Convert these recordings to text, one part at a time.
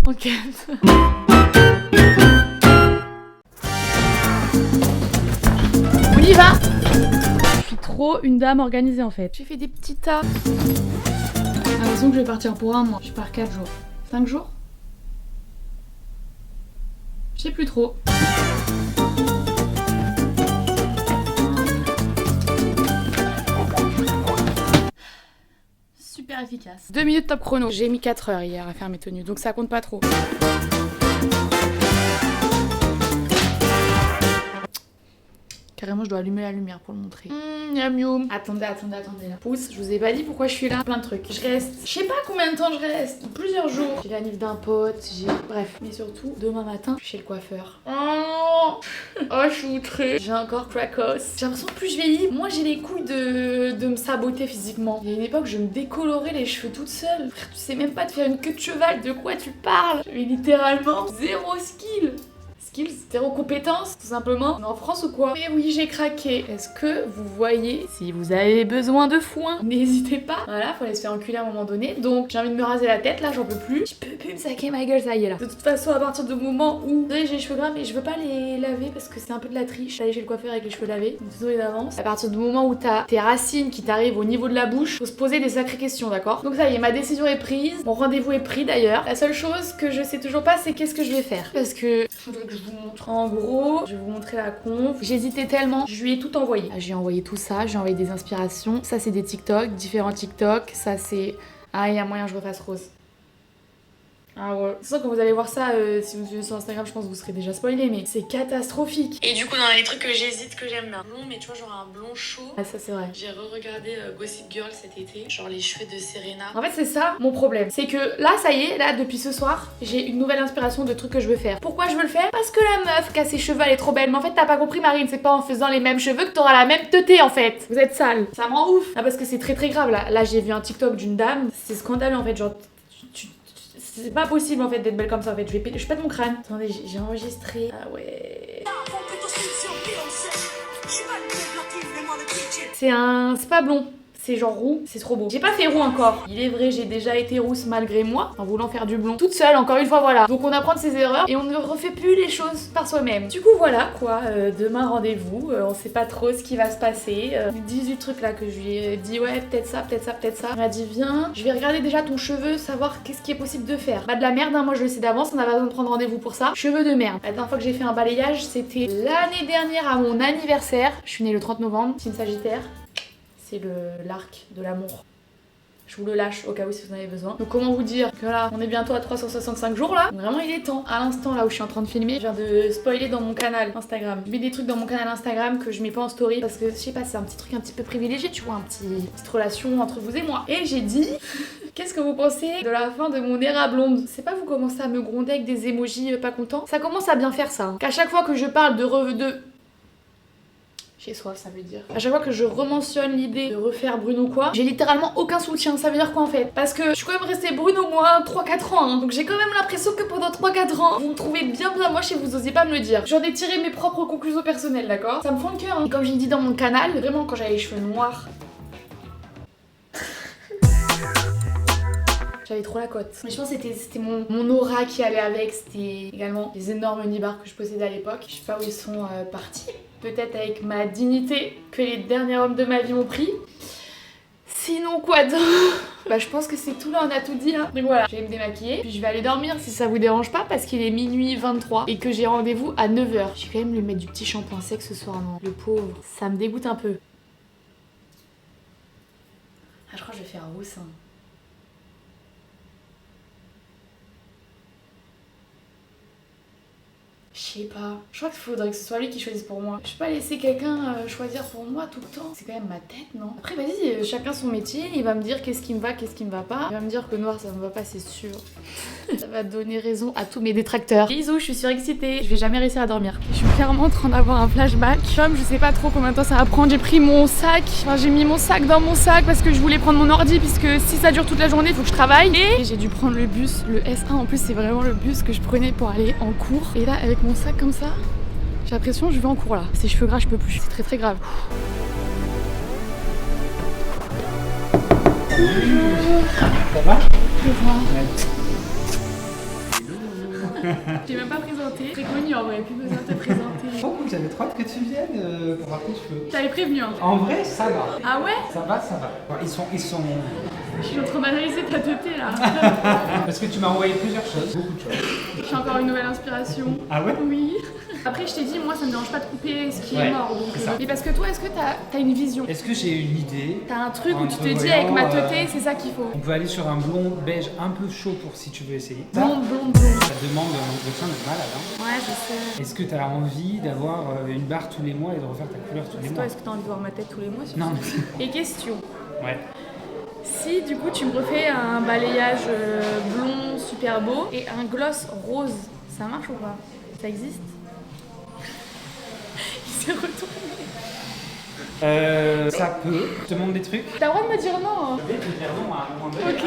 Enquête. On y va. Je suis trop une dame organisée en fait. J'ai fait des petits tas. J'ai l'impression que je vais partir pour un mois. Je pars 4 jours. 5 jours? Je sais plus trop. Super efficace. 2 minutes top chrono. J'ai mis 4 heures hier à faire mes tenues, donc ça compte pas trop. Carrément, je dois allumer la lumière pour le montrer. Miam youm. Attendez là. Pouce, je vous ai pas dit pourquoi je suis là. Plein de trucs. Je reste, je sais pas combien de temps je reste. Plusieurs jours. J'ai la nif d'un pote, bref. Mais surtout, demain matin, je suis chez le coiffeur. Oh, je suis outrée. J'ai encore cracos. J'ai l'impression que plus je vieillis, moins j'ai les couilles de me saboter physiquement. Il y a une époque, je me décolorais les cheveux toute seule. Frère, tu sais même pas te faire une queue de cheval. De quoi tu parles? J'avais littéralement zéro skill. Zéro compétence, tout simplement. On est en France ou quoi? Mais oui, j'ai craqué. Est-ce que vous voyez? Si vous avez besoin de foin, n'hésitez pas. Voilà, faut aller se faire enculer à un moment donné. Donc, j'ai envie de me raser la tête, là, j'en peux plus. Je peux plus me saquer ma gueule, ça y est, là. De toute façon, à partir du moment où, vous savez, j'ai les cheveux gras, mais je veux pas les laver parce que c'est un peu de la triche d'aller chez le coiffeur avec les cheveux lavés. Donc, désolé d'avance. À partir du moment où t'as tes racines qui t'arrivent au niveau de la bouche, faut se poser des sacrées questions, d'accord? Donc, ça y est, ma décision est prise. Mon rendez-vous est pris d'ailleurs. La seule chose que je sais toujours pas, c'est qu'est-ce que je vais faire. Parce que faudrait que je vous montre. En gros, je vais vous montrer la conf. J'hésitais tellement, je lui ai tout envoyé. J'ai envoyé tout ça, j'ai envoyé des inspirations. Ça, c'est des TikTok, différents TikTok. Ça, c'est... Ah, il y a moyen que je refasse rose. Ah ouais. C'est sûr que quand vous allez voir ça, si vous suivez sur Instagram, je pense que vous serez déjà spoilé, mais c'est catastrophique. Et du coup, dans les trucs que j'hésite, que j'aime bien. Blond, mais tu vois, genre un blond chaud. Ah, ça c'est vrai. J'ai re-regardé Gossip Girl cet été, genre les cheveux de Serena. En fait, c'est ça mon problème. C'est que là, ça y est, là, depuis ce soir, j'ai une nouvelle inspiration de trucs que je veux faire. Pourquoi je veux le faire? Parce que la meuf qui a ses cheveux, elle est trop belle. Mais en fait, t'as pas compris, Marine, c'est pas en faisant les mêmes cheveux que t'auras la même teuté en fait. Vous êtes sale. Ça me rend ouf. Ah, parce que c'est très très grave là. Là, j'ai vu un TikTok d'une dame. C'est scandaleux en fait, genre. C'est pas possible en fait d'être belle comme ça en fait, je pète mon crâne. Attendez, j'ai enregistré. Ah ouais. C'est pas blond. C'est genre roux, c'est trop beau. J'ai pas fait roux encore. Il est vrai, j'ai déjà été rousse malgré moi, en voulant faire du blond. Toute seule, encore une fois, voilà. Donc on apprend de ses erreurs et on ne refait plus les choses par soi-même. Du coup, voilà quoi. Demain, rendez-vous. On sait pas trop ce qui va se passer. 18 trucs là que je lui ai dit, ouais, peut-être ça, peut-être ça, peut-être ça. Il m'a dit, viens, je vais regarder déjà ton cheveu, savoir qu'est-ce qui est possible de faire. Bah, de la merde, hein, moi je le sais d'avance, on a pas besoin de prendre rendez-vous pour ça. Cheveux de merde. La dernière fois que j'ai fait un balayage, c'était l'année dernière à mon anniversaire. Je suis née le 30 novembre, signe Sagittaire. C'est l'arc de l'amour. Je vous le lâche au cas où si vous en avez besoin. Donc comment vous dire que là, on est bientôt à 365 jours là. Vraiment il est temps. À l'instant là où je suis en train de filmer, je viens de spoiler dans mon canal Instagram. Je mets des trucs dans mon canal Instagram que je mets pas en story parce que je sais pas, c'est un petit truc un petit peu privilégié, tu vois, petite relation entre vous et moi. Et j'ai dit... Qu'est-ce que vous pensez de la fin de mon ère à blonde? C'est pas vous commencez à me gronder avec des emojis pas contents? Ça commence à bien faire ça. Hein. Qu'à chaque fois que je parle de chez soi, ça veut dire. À chaque fois que je rementionne l'idée de refaire Bruno quoi, j'ai littéralement aucun soutien. Ça veut dire quoi en fait? Parce que je suis quand même restée brune au moins 3-4 ans. Hein. Donc j'ai quand même l'impression que pendant 3-4 ans, vous me trouvez bien moche et vous osez pas me le dire. J'en ai tiré mes propres conclusions personnelles, d'accord? Ça me fend le cœur. Hein. Et comme j'ai dit dans mon canal, vraiment quand j'avais les cheveux noirs. J'avais trop la cote. Mais je pense que c'était mon aura qui allait avec. C'était également les énormes nibards que je possédais à l'époque. Je sais pas où ils sont partis. Peut-être avec ma dignité que les derniers hommes de ma vie m'ont pris. Sinon quoi d'autre? Bah je pense que c'est tout là, on a tout dit hein. Donc voilà, je vais me démaquiller, puis je vais aller dormir si ça vous dérange pas parce qu'il est minuit 23 et que j'ai rendez-vous à 9h. Je vais quand même lui mettre du petit shampoing sec ce soir, non? Le pauvre, ça me dégoûte un peu. Ah je crois que je vais faire un roussin. Je sais pas. Je crois qu'il faudrait que ce soit lui qui choisisse pour moi. Je peux pas laisser quelqu'un choisir pour moi tout le temps. C'est quand même ma tête, non? Après, vas-y, chacun son métier. Il va me dire qu'est-ce qui me va, qu'est-ce qui me va pas. Il va me dire que noir, ça me va pas, c'est sûr. Ça va donner raison à tous mes détracteurs. Bisous, je suis surexcitée. Je vais jamais réussir à dormir. Je suis clairement en train d'avoir un flashback. Comme je sais pas trop combien de temps ça va prendre, j'ai pris mon sac. Enfin, j'ai mis mon sac dans mon sac parce que je voulais prendre mon ordi puisque si ça dure toute la journée, il faut que je travaille. Et j'ai dû prendre le bus, le S1 en plus, c'est vraiment le bus que je prenais pour aller en cours. Et là, avec mon sac comme ça, j'ai l'impression que je vais en cours là. Ces cheveux gras, je peux plus. C'est très très grave. Ça va? Je vois. Ouais. J'ai même pas présenté. Très connu en vrai, plus besoin de te présenter. Oh, j'avais trop hâte que tu viennes pour voir tes cheveux. T'avais prévenu hein. En vrai, ça va. Ah ouais? Ça va, ça va. Ils sont... Je suis en train d'analyser ta teuté là. Parce que tu m'as envoyé plusieurs choses, beaucoup de choses. J'ai encore une nouvelle inspiration. Ah ouais? Oui. Après, je t'ai dit, moi, ça me dérange pas de couper ce qui est Ouais, mort. Donc, c'est ça. Mais parce que toi, est-ce que t'as une vision? Est-ce que j'ai une idée? T'as un truc où Un tu te peu dis, avec ma voyant, teuté, c'est ça qu'il faut. On peut aller sur un blond beige un peu chaud pour si tu veux essayer. Blonde. Ça demande un entretien de malade. Hein. Ouais, je sais. Est-ce que tu as envie d'avoir une barre tous les mois et de refaire ta couleur tous les mois? Toi, est-ce que t'as envie de voir ma tête tous les mois sur Non. ça? Et question. Ouais. Si du coup tu me refais un balayage blond super beau et un gloss rose, ça marche ou pas? Ça existe? Il s'est retourné. Ça peut. Je te montre des trucs. T'as le droit de me dire non hein. Je vais te dire non à un moment donné. Ok.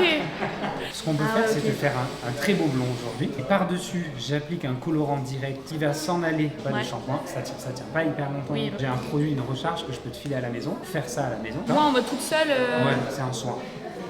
Ce qu'on peut Ah faire, ouais, c'est ok. te faire un très beau blond aujourd'hui. Et par-dessus, j'applique un colorant direct qui va s'en aller. Pas Ouais. de shampoing, ça tient pas hyper longtemps. Oui. J'ai un produit, une recharge que je peux te filer à la maison. Faire ça à la maison. Moi en mode toute seule. Ouais, c'est un soin.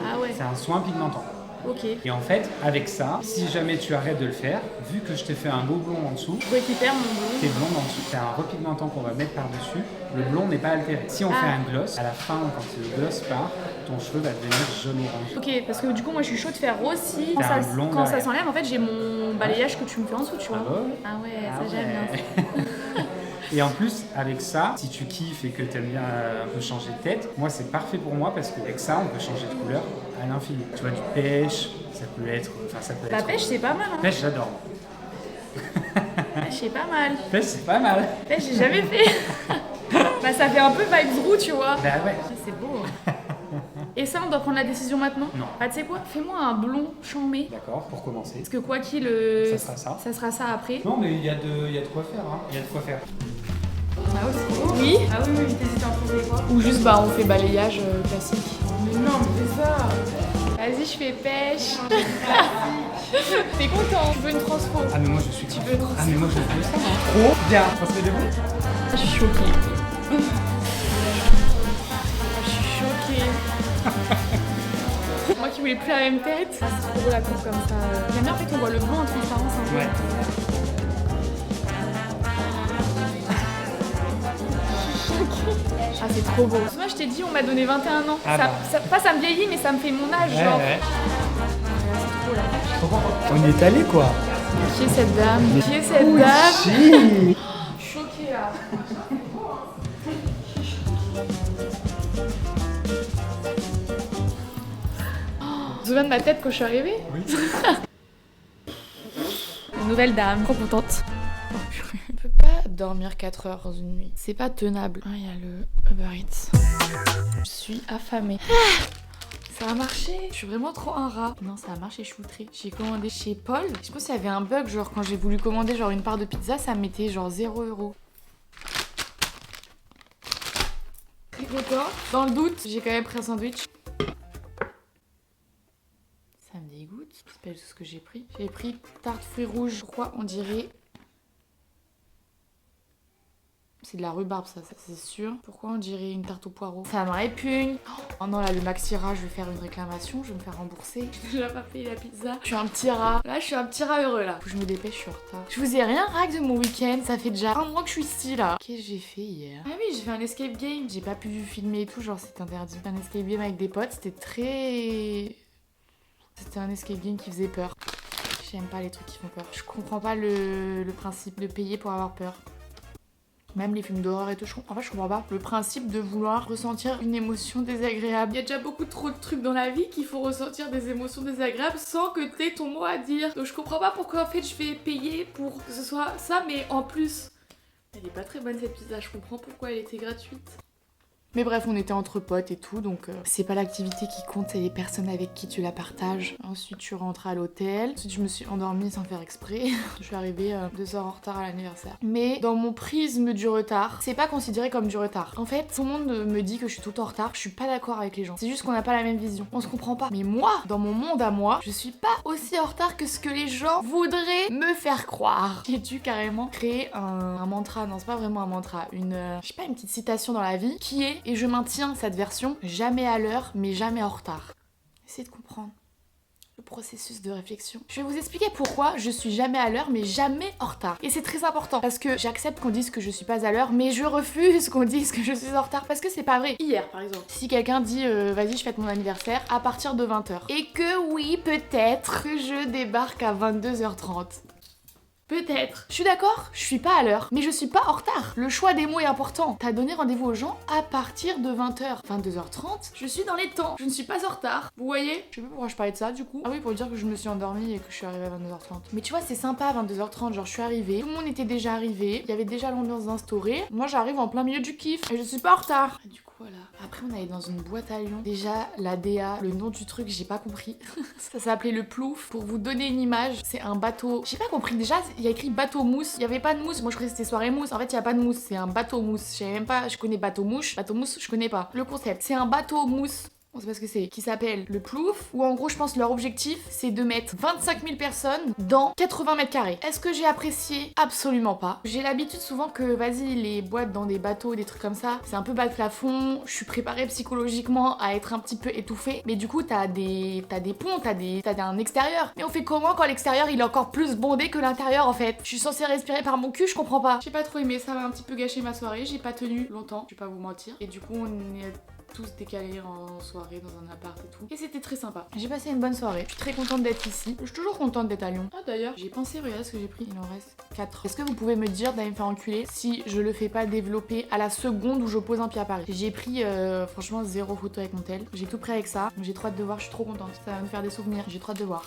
Ah ouais. C'est un soin pigmentant. Ok. Et en fait, avec ça, si jamais tu arrêtes de le faire, vu que je t'ai fait un beau blond en dessous, Je récupère mon blond. t'es blonde en dessous. T'as un repigmentant qu'on va mettre par-dessus. Le blond n'est pas altéré. Si on Ah. fait un gloss, à la fin, quand le gloss part, ton cheveu va devenir jaune-orange. Ok, parce que du coup moi je suis chaud de faire rose si T'as un blond quand ça derrière. s'enlève en fait j'ai mon balayage que tu me fais en dessous tu vois. Ah ouais? Ah ouais, Ah ça j'aime bien. ouais. Et en plus, avec ça, si tu kiffes et que tu aimes bien un peu changer de tête, moi c'est parfait pour moi parce qu'avec ça, on peut changer de couleur à l'infini. Tu vois, du pêche, ça peut être. Enfin, ça peut La être. pêche c'est pas mal hein. Pêche, j'adore. Pêche c'est pas mal. Pêche, c'est pas mal. Pêche j'ai jamais fait. Bah ça fait un peu vibes roux tu vois. Bah ouais. Ah, c'est beau. Et ça on doit prendre la décision maintenant? Non. Ah tu sais quoi? Fais-moi un blond chamé. D'accord, pour commencer. Parce que quoi qu'il Ça sera ça. ça sera ça après. Non, mais il y a de quoi faire. Hein. Il y a de quoi faire. Ah oui. Ah oui, t'hésites entre les quoi? Ou juste bah on fait balayage classique. Mais non, mais fais ça. Vas-y, je fais pêche. T'es content? Tu veux une transfo? Ah, mais moi je suis. Tu veux une transfo? Ah, mais moi je veux ça. Trop bien. Ça serait de vous? Je suis choquée. Je suis choquée. Moi qui voulais plus la même tête. Ah, c'est trop beau la coupe comme ça. J'aime bien en fait on voit le blond en transparence un peu. Ouais. Ah c'est trop beau. Moi je t'ai dit on m'a donné 21 ans. Ah ça, bah. pas ça me vieillit mais ça me fait mon âge genre. Ouais. C'est trop là. On y est allé quoi. Qui est cette dame? Qui est cette dame? Si. Choquée là. Tu te souviens de ma tête quand je suis arrivée? Oui. Une nouvelle dame, trop contente. Oh, purée. On peut pas dormir 4 heures dans une nuit. C'est pas tenable. Ah, il y a le Uber Eats. Je suis affamée. Ça a marché. Je suis vraiment trop un rat. Non, ça a marché, je suis outrée. J'ai commandé chez Paul. Je pense qu'il y avait un bug, genre quand j'ai voulu commander genre une part de pizza, ça me mettait genre 0 €. Très content. Dans le doute, j'ai quand même pris un sandwich. Ça me dégoûte. C'est pas du tout ce que j'ai pris. J'ai pris tarte fruits rouges. Pourquoi on dirait... C'est de la rhubarbe ça c'est sûr. Pourquoi on dirait une tarte au poireau? Ça me répugne. Oh non là le maxi rat, je vais faire une réclamation, je vais me faire rembourser. J'ai déjà pas payé la pizza. Je suis un petit rat. Là je suis un petit rat heureux là. Faut que je me dépêche, je suis en retard. Je vous ai rien rack de mon week-end, ça fait déjà un mois que je suis ici là. Qu'est-ce que j'ai fait hier? Ah oui j'ai fait un escape game. J'ai pas pu filmer et tout, genre c'est interdit. Un escape game avec des potes, c'était très... C'était un escape game qui faisait peur. J'aime pas les trucs qui font peur. Je comprends pas le principe de payer pour avoir peur. Même les films d'horreur et tout, je comprends pas le principe de vouloir ressentir une émotion désagréable. Il y a déjà beaucoup trop de trucs dans la vie qu'il faut ressentir des émotions désagréables sans que t'aies ton mot à dire. Donc je comprends pas pourquoi en fait je vais payer pour que ce soit ça, mais en plus... Elle est pas très bonne cette pizza, je comprends pourquoi elle était gratuite. Mais bref, on était entre potes et tout, donc c'est pas l'activité qui compte, c'est les personnes avec qui tu la partages. Ensuite, tu rentres à l'hôtel. Ensuite, je me suis endormie sans faire exprès. Je suis arrivée 2 heures en retard à l'anniversaire. Mais dans mon prisme du retard, c'est pas considéré comme du retard. En fait, tout le monde me dit que je suis tout le temps en retard. Je suis pas d'accord avec les gens. C'est juste qu'on n'a pas la même vision. On se comprend pas. Mais moi, dans mon monde à moi, je suis pas aussi en retard que ce que les gens voudraient me faire croire. J'ai dû carrément créer un mantra. Non, c'est pas vraiment un mantra. Je sais pas, une petite citation dans la vie qui est... Et je maintiens cette version, jamais à l'heure, mais jamais en retard. Essayez de comprendre. Le processus de réflexion. Je vais vous expliquer pourquoi je suis jamais à l'heure mais jamais en retard. Et c'est très important parce que j'accepte qu'on dise que je suis pas à l'heure mais je refuse qu'on dise que je suis en retard parce que c'est pas vrai. Hier par exemple, si quelqu'un dit vas-y je fête mon anniversaire à partir de 20h et que oui peut-être que je débarque à 22h30. Peut-être. Je suis d'accord, je suis pas à l'heure, mais je suis pas en retard. Le choix des mots est important. T'as donné rendez-vous aux gens à partir de 20h. 22h30, je suis dans les temps. Je ne suis pas en retard. Vous voyez? Je sais pas pourquoi je parlais de ça du coup. Ah oui, pour dire que je me suis endormie et que je suis arrivée à 22h30. Mais tu vois, c'est sympa à 22h30, genre je suis arrivée, tout le monde était déjà arrivé, il y avait déjà l'ambiance instaurée. Moi j'arrive en plein milieu du kiff et je suis pas en retard. Et du coup voilà. Après on allait dans une boîte à Lyon. Déjà la DA, le nom du truc, j'ai pas compris. Ça s'appelait le Plouf. Pour vous donner une image, c'est un bateau. J'ai pas compris déjà. Il y a écrit bateau mousse, il y avait pas de mousse, moi je croyais que c'était soirée mousse, en fait il y a pas de mousse, c'est un bateau mousse, je sais même pas, je connais bateau mouche, je connais pas. Le concept, c'est un bateau mousse, on sait pas ce que c'est, qui s'appelle le Plouf, où en gros je pense leur objectif c'est de mettre 25 000 personnes dans 80 mètres carrés. Est-ce que j'ai apprécié? Absolument pas. J'ai l'habitude souvent que vas-y les boîtes dans des bateaux, des trucs comme ça, c'est un peu bas de plafond, je suis préparée psychologiquement à être un petit peu étouffée, mais du coup t'as des ponts, t'as un extérieur. Mais on fait comment quand l'extérieur il est encore plus bondé que l'intérieur en fait? Je suis censée respirer par mon cul, je comprends pas. J'ai pas trop aimé, ça m'a un petit peu gâché ma soirée, j'ai pas tenu longtemps, je vais pas vous mentir. Et du coup on est tous décalés en soirée dans un appart et tout. Et c'était très sympa. J'ai passé une bonne soirée. Je suis très contente d'être ici. Je suis toujours contente d'être à Lyon. Ah d'ailleurs, j'ai pensé, regardez ce que j'ai pris. Il en reste 4. Est-ce que vous pouvez me dire d'aller me faire enculer si je le fais pas développer à la seconde où je pose un pied à Paris? J'ai pris franchement 0 photo avec mon tel. J'ai tout pris avec ça. Donc j'ai trop hâte de voir. Je suis trop contente. Ça va me faire des souvenirs. J'ai trop hâte de voir.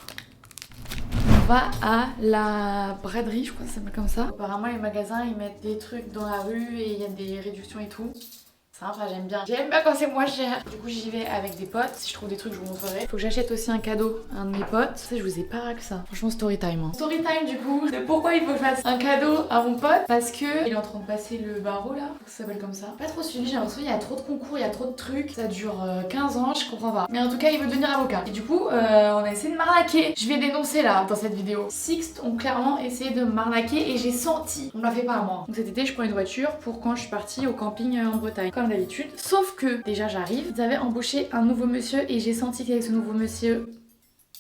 On va à la braderie, je crois que ça s'appelle comme ça. Apparemment les magasins ils mettent des trucs dans la rue et il y a des réductions et tout. Sympa, j'aime bien. J'aime bien quand c'est moins cher. Du coup j'y vais avec des potes. Si je trouve des trucs je vous montrerai. Faut que j'achète aussi un cadeau à un de mes potes. Ça je vous ai pas que ça. Franchement story time. Story time du coup. De pourquoi il faut que je fasse un cadeau à mon pote? Parce que il est en train de passer le barreau là. Faut que ça s'appelle comme ça. Pas trop suivi, j'ai l'impression qu'il y a trop de concours, il y a trop de trucs. Ça dure 15 ans, je comprends pas. Mais en tout cas il veut devenir avocat. Et du coup on a essayé de m'arnaquer. Je vais dénoncer là dans cette vidéo. Sixte ont clairement essayé de m'arnaquer et j'ai senti. On me l'a fait pas à moi. Donc cet été je prends une voiture pour quand je suis partie au camping en Bretagne. Comme d'habitude. Sauf que déjà j'arrive, ils avaient embauché un nouveau monsieur et j'ai senti qu'avec ce nouveau monsieur,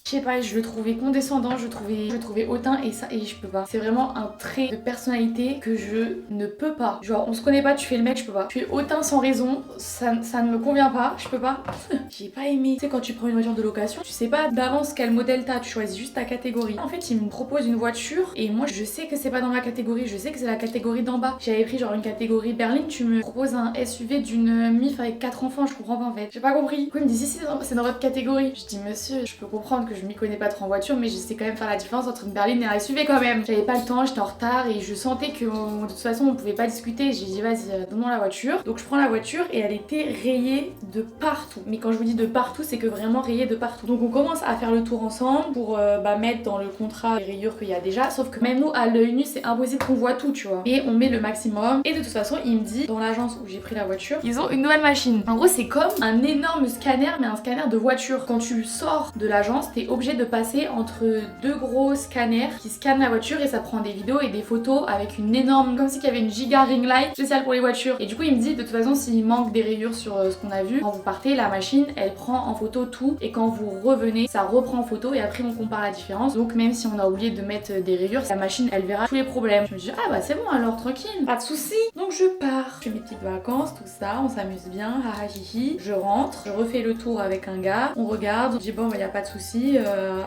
je sais pas, je le trouvais condescendant, je le trouvais hautain et ça, et je peux pas. C'est vraiment un trait de personnalité que je ne peux pas. Genre, on se connaît pas, tu fais le mec, je peux pas. Tu es hautain sans raison, ça ne me convient pas, je peux pas. J'ai pas aimé. Tu sais, quand tu prends une voiture de location, tu sais pas d'avance quel modèle t'as, tu choisis juste ta catégorie. En fait, il me propose une voiture et moi, je sais que c'est pas dans ma catégorie, je sais que c'est la catégorie d'en bas. J'avais pris genre une catégorie berline, tu me proposes un SUV d'une MIF avec 4 enfants, je comprends pas en fait. J'ai pas compris. Du coup, il me dit si, c'est dans votre catégorie. Je dis monsieur, je peux comprendre que je m'y connais pas trop en voiture, mais je sais quand même faire la différence entre une berline et un SUV quand même. J'avais pas le temps, j'étais en retard et je sentais que de toute façon on pouvait pas discuter. J'ai dit vas-y, donne-moi la voiture. Donc je prends la voiture et elle était rayée de partout. Mais quand je vous dis de partout, c'est que vraiment rayée de partout. Donc on commence à faire le tour ensemble pour mettre dans le contrat les rayures qu'il y a déjà. Sauf que même nous à l'œil nu, c'est impossible qu'on voit tout, tu vois. Et on met le maximum. Et de toute façon, il me dit dans l'agence où j'ai pris la voiture, ils ont une nouvelle machine. En gros, c'est comme un énorme scanner, mais un scanner de voiture. Quand tu sors de l'agence, t'es obligé de passer entre deux gros scanners qui scannent la voiture et ça prend des vidéos et des photos avec une énorme, comme si il y avait une giga ring light spéciale pour les voitures. Et du coup il me dit de toute façon s'il manque des rayures sur ce qu'on a vu, quand vous partez la machine elle prend en photo tout et quand vous revenez ça reprend en photo et après on compare la différence. Donc même si on a oublié de mettre des rayures, la machine elle verra tous les problèmes. Je me dis ah bah c'est bon alors tranquille, pas de soucis. Donc je pars, je fais mes petites vacances, tout ça, on s'amuse bien, haha hihi. Je rentre, je refais le tour avec un gars, on regarde, je dis bon bah y a pas de soucis,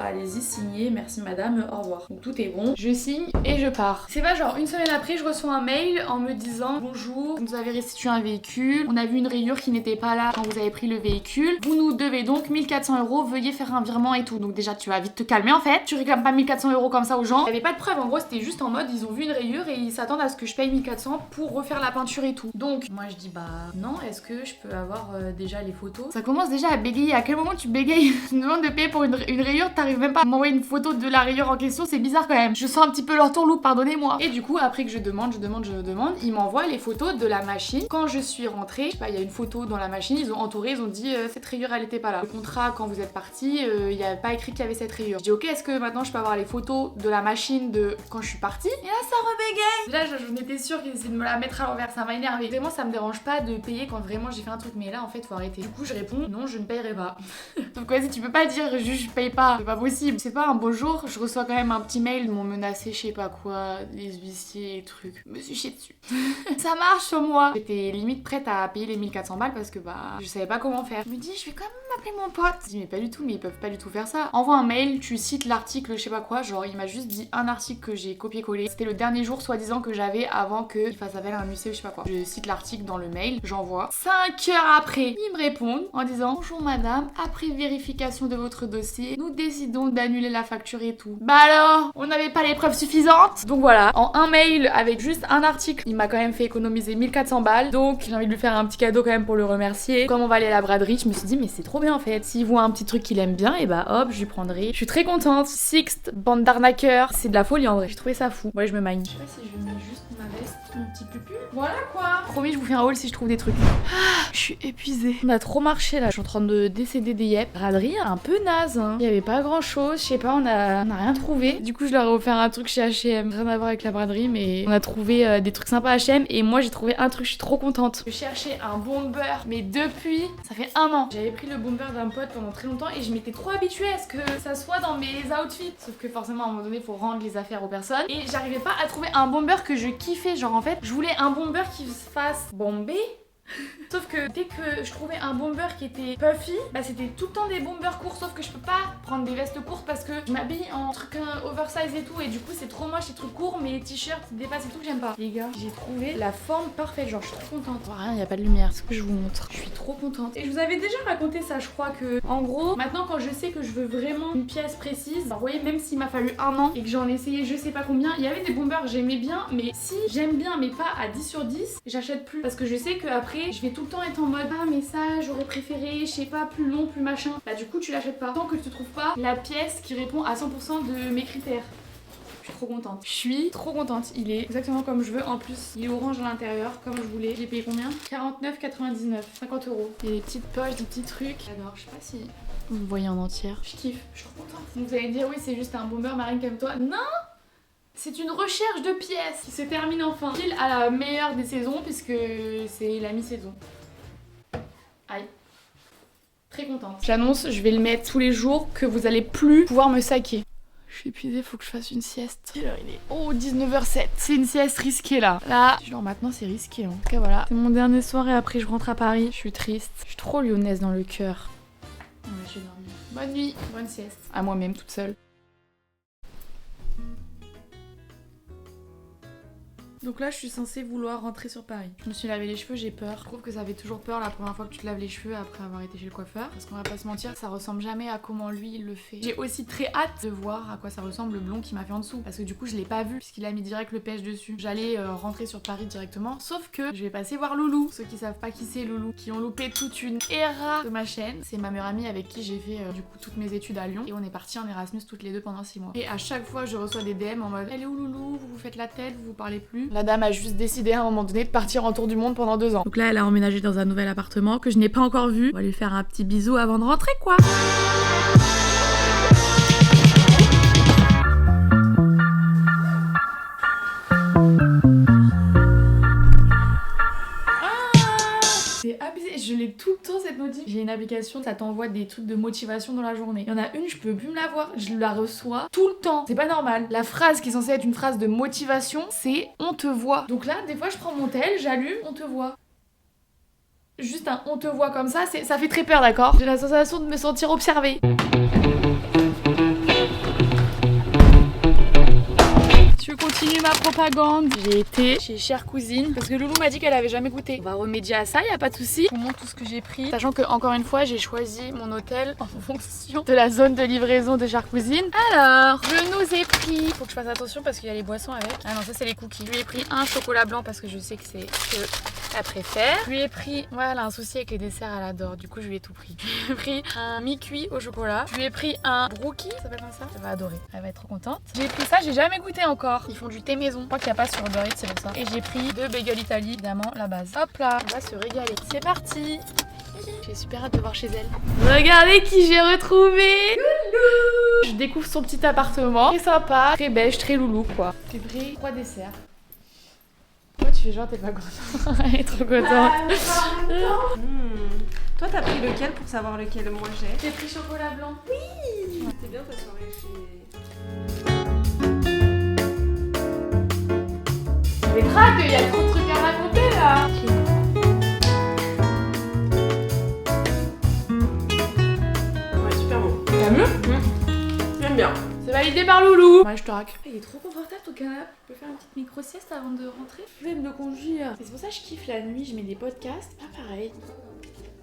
allez-y signer, merci madame, au revoir. Donc tout est bon, je signe et je pars. C'est pas genre une semaine après je reçois un mail en me disant bonjour, vous nous avez restitué un véhicule, on a vu une rayure qui n'était pas là quand vous avez pris le véhicule, vous nous devez donc 1400 €, veuillez faire un virement et tout. Donc déjà tu vas vite te calmer en fait, tu réclames pas 1400 € comme ça aux gens. Il y avait pas de preuve, en gros c'était juste en mode ils ont vu une rayure et ils s'attendent à ce que je paye 1400 pour refaire la peinture et tout. Donc moi je dis bah non, est-ce que je peux avoir déjà les photos? Ça commence déjà à bégayer, à quel moment tu bégayes? Tu me demandes de payer pour une rayure, t'arrives même pas à m'envoyer une photo de la rayure en question, c'est bizarre quand même. Je sens un petit peu leur tourloupe, pardonnez-moi. Et du coup, après que je demande, ils m'envoient les photos de la machine. Quand je suis rentrée, je sais pas, il y a une photo dans la machine, ils ont entouré, ils ont dit cette rayure elle était pas là. Le contrat, quand vous êtes parti, il y avait pas écrit qu'il y avait cette rayure. Je dis ok, est-ce que maintenant je peux avoir les photos de la machine de quand je suis partie? Et là ça rebégaye. Là je m'étais sûre qu'ils essayaient de me la mettre à l'envers, ça m'a énervé. Vraiment ça me dérange pas de payer quand vraiment j'ai fait un truc, mais là en fait faut arrêter. Du coup je réponds non, je ne paierai pas. Donc vas-y, tu peux pas dire juste je paye allait pas. C'est pas possible. C'est pas un beau jour, je reçois quand même un petit mail, ils m'ont menacé, je sais pas quoi, les huissiers et trucs. Je me suis chiée dessus. Ça marche sur moi. J'étais limite prête à payer les 1400 balles parce que je savais pas comment faire. Je me dis, je vais quand même appeler mon pote. Je dis, mais pas du tout, mais ils peuvent pas du tout faire ça. Envoie un mail, tu cites l'article, je sais pas quoi, genre il m'a juste dit un article que j'ai copié-collé. C'était le dernier jour soi-disant que j'avais avant qu'il fasse appel à un huissier ou je sais pas quoi. Je cite l'article dans le mail, j'envoie. 5 heures après, ils me répondent en disant, bonjour madame, après vérification de votre dossier, nous décidons d'annuler la facture et tout. Bah alors, on n'avait pas les preuves suffisantes. Donc voilà, en un mail avec juste un article, il m'a quand même fait économiser 1400 balles. Donc j'ai envie de lui faire un petit cadeau quand même pour le remercier. Comme on va aller à la braderie, je me suis dit mais c'est trop bien en fait. S'il voit un petit truc qu'il aime bien, et bah hop, je lui prendrai. Je suis très contente. Sixte, bande d'arnaqueurs, c'est de la folie en vrai. J'ai trouvé ça fou. Ouais, je me magne. Je sais pas si je mets juste ma veste, mon petit pupu. Voilà quoi. Promis, je vous fais un haul si je trouve des trucs. Je suis épuisée. On a trop marché là. Je suis en train de décéder des yep. Braderie un peu naze. Hein. Il y avait pas grand chose. Je sais pas, on a rien trouvé. Du coup, je leur ai offert un truc chez H&M. Rien à voir avec la braderie, mais on a trouvé des trucs sympas à H&M. Et moi, j'ai trouvé un truc. Je suis trop contente. Je cherchais un bomber, mais depuis, ça fait 1 an. J'avais pris le bomber d'un pote pendant très longtemps et je m'étais trop habituée à ce que ça soit dans mes outfits. Sauf que forcément, à un moment donné, il faut rendre les affaires aux personnes. Et j'arrivais pas à trouver un bomber que je kiffais. Genre, en fait, je voulais un bomber qui se fasse bomber. Sauf que dès que je trouvais un bomber qui était puffy, bah c'était tout le temps des bombers courts. Sauf que je peux pas prendre des vestes courtes parce que je m'habille en truc oversize et tout. Et du coup c'est trop moche les trucs courts, mais les t-shirts qui dépassent et tout que j'aime pas. Les gars, j'ai trouvé la forme parfaite, genre je suis trop contente. Rien, y a pas de lumière, c'est ce que je vous montre. Je suis trop contente. Et je vous avais déjà raconté ça, je crois que en gros, maintenant quand je sais que je veux vraiment une pièce précise, bah, vous voyez, même s'il m'a fallu 1 an et que j'en ai essayé je sais pas combien, il y avait des bombers que j'aimais bien, mais si j'aime bien mais pas à 10 sur 10, j'achète plus. Parce que je sais que après je vais tout le temps être en mode ah mais ça j'aurais préféré, je sais pas, plus long, plus machin. Bah du coup tu l'achètes pas tant que tu trouves pas la pièce qui répond à 100% de mes critères. Je suis trop contente. Je suis trop contente. Il est exactement comme je veux. En plus, il est orange à l'intérieur, comme je voulais. J'ai payé combien? 49,99. 50 €. Il y a des petites poches, des petits trucs. J'adore. Je sais pas si vous me voyez en entière. Je kiffe. Je suis trop contente. Donc vous allez dire oui c'est juste un bomber marine comme toi. Non! C'est une recherche de pièces qui se termine enfin. Pile à la meilleure des saisons puisque c'est la mi-saison. Aïe. Très contente. J'annonce, je vais le mettre tous les jours que vous allez plus pouvoir me saquer. Je suis épuisée, faut que je fasse une sieste. Quelle heure il est? Oh, 19h07. C'est une sieste risquée là. Là, genre maintenant c'est risqué. Hein. Ok, voilà. C'est mon dernier soir et après je rentre à Paris. Je suis triste. Je suis trop lyonnaise dans le cœur. Ouais, je vais dormir. Bonne nuit, bonne sieste. À moi-même toute seule. Donc là, je suis censée vouloir rentrer sur Paris. Je me suis lavé les cheveux, j'ai peur. Je trouve que ça fait toujours peur la première fois que tu te laves les cheveux après avoir été chez le coiffeur. Parce qu'on va pas se mentir, ça ressemble jamais à comment lui il le fait. J'ai aussi très hâte de voir à quoi ça ressemble le blond qui m'a fait en dessous. Parce que du coup, je l'ai pas vu puisqu'il a mis direct le pêche dessus. J'allais rentrer sur Paris directement. Sauf que je vais passer voir Loulou. Ceux qui savent pas qui c'est Loulou, qui ont loupé toute une era de ma chaîne. C'est ma meilleure amie avec qui j'ai fait du coup toutes mes études à Lyon. Et on est partis en Erasmus toutes les deux pendant 6 mois. Et à chaque fois, je reçois des DM en mode elle est où Loulou? Vous vous faites la tête, vous vous parlez plus. La dame a juste décidé à un moment donné de partir en tour du monde pendant 2 ans. Donc là, elle a emménagé dans un nouvel appartement que je n'ai pas encore vu. On va lui faire un petit bisou avant de rentrer, quoi. C'est abusé, je l'ai tout le temps cette notif. J'ai une application, ça t'envoie des trucs de motivation dans la journée. Il y en a une, je peux plus me la voir, je la reçois tout le temps. C'est pas normal. La phrase qui est censée être une phrase de motivation, c'est on te voit. Donc là, des fois, je prends mon tel, j'allume, on te voit. Juste un on te voit comme ça, ça fait très peur, d'accord? J'ai la sensation de me sentir observée. Je continue ma propagande. J'ai été chez Chère Cousine parce que Loulou m'a dit qu'elle avait jamais goûté. On va remédier à ça, y a pas de souci. Je vous montre tout ce que j'ai pris. Sachant que encore une fois, j'ai choisi mon hôtel en fonction de la zone de livraison de Chère Cousine. Alors, je nous ai pris. Faut que je fasse attention parce qu'il y a les boissons avec. Ah non, ça c'est les cookies. Je lui ai pris un chocolat blanc parce que je sais que c'est ce qu'elle préfère. Je lui ai pris. Voilà, un souci avec les desserts, elle adore. Du coup, je lui ai tout pris. Je lui ai pris un mi-cuit au chocolat. Je lui ai pris un brookie. Ça s'appelle comme ça? Elle va adorer. Elle va être trop contente. J'ai pris ça, j'ai jamais goûté encore. Ils font du thé maison. Je crois qu'il n'y a pas sur Uber Eats, c'est pour ça. Et j'ai pris 2 bagels Italie, évidemment, la base. Hop là, on va se régaler. C'est parti. J'ai super hâte de voir chez elle. Regardez qui j'ai retrouvé. Loulou. Je découvre son petit appartement. Très sympa, très beige, très loulou quoi. J'ai pris 3 desserts. Toi tu fais genre t'es pas contente. Elle est trop contente. Toi t'as pris lequel pour savoir lequel moi j'ai? J'ai pris chocolat blanc. Oui. bien ta soirée chez... Mais traque, il y a trop de trucs à raconter là. Ouais, super bon. T'as mieux? J'aime bien. C'est validé par Loulou. Ouais, je te racle. Il est trop confortable ton canapé. Je peux faire une petite micro-sieste avant de rentrer. Je vais me le conduire. C'est pour ça que je kiffe la nuit, je mets des podcasts. Pas pareil.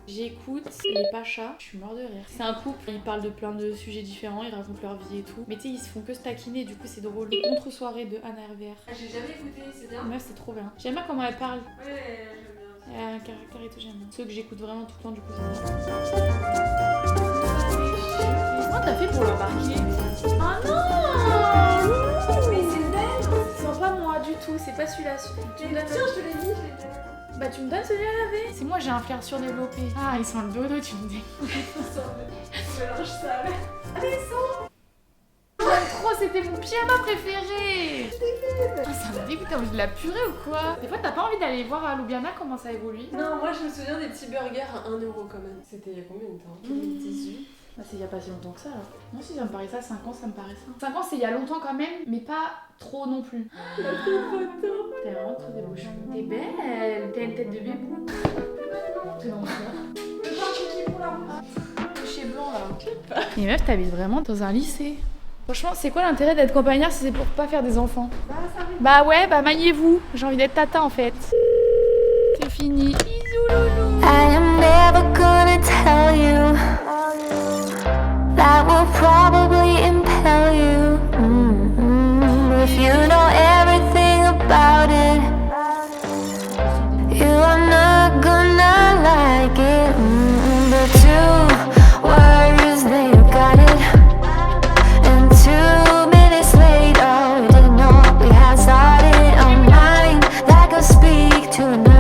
J'écoute les Pachas, je suis mort de rire. C'est un couple, ils parlent de plein de sujets différents, ils racontent leur vie et tout. Mais tu sais, ils se font que se taquiner, du coup c'est drôle. Les contre-soirées de Anna RVR. Ah, j'ai jamais écouté, c'est bien. Meuf, c'est trop bien. J'aime bien comment elle parle. Ouais, j'aime bien. Elle a un caractère et tout, j'aime bien. Ceux que j'écoute vraiment tout le temps, du coup. Comment t'as fait pour l'embarquer? Ah non! Mais c'est belle. C'est pas moi du tout, c'est pas celui-là. Tu me donnes... Tiens, je te l'ai dit, je l'ai déjà. Bah tu me donnes celui à laver. C'est moi, j'ai un flair surdéveloppé. Ah, ils sont le dodo, tu me dis. Je mélange ça avec. Allez, sors. J'aime trop, c'était mon pyjama préféré. Ah, ça me dégoûte, t'as envie de la purée ou quoi? Des fois, t'as pas envie d'aller voir à Ljubljana comment ça évolue? Non, moi je me souviens des petits burgers à 1€ quand même. C'était il y a combien de temps? 2018. Bah c'est il y a pas si longtemps que ça alors. Moi si ça me paraît ça, 5 ans ça me paraît ça. 5 ans c'est il y a longtemps quand même, mais pas trop non plus. La petite photo. T'es vraiment trop des beaux cheveux. T'es belle, t'as une tête de bébou. T'es dans quoi? Le pain qui pour la Touché blanc là. Mais meuf, t'habites vraiment dans un lycée. Franchement, c'est quoi l'intérêt d'être campagnard si c'est pour pas faire des enfants? Bah ouais, bah maniez-vous. J'ai envie d'être tata en fait. C'est fini. Bisous loulou. I am never gonna tell you. That will probably impel you. If you know everything about it, you are not gonna like it. But 2 words, then you got it. And 2 minutes later, we didn't know what we had started. A mind that could speak to another.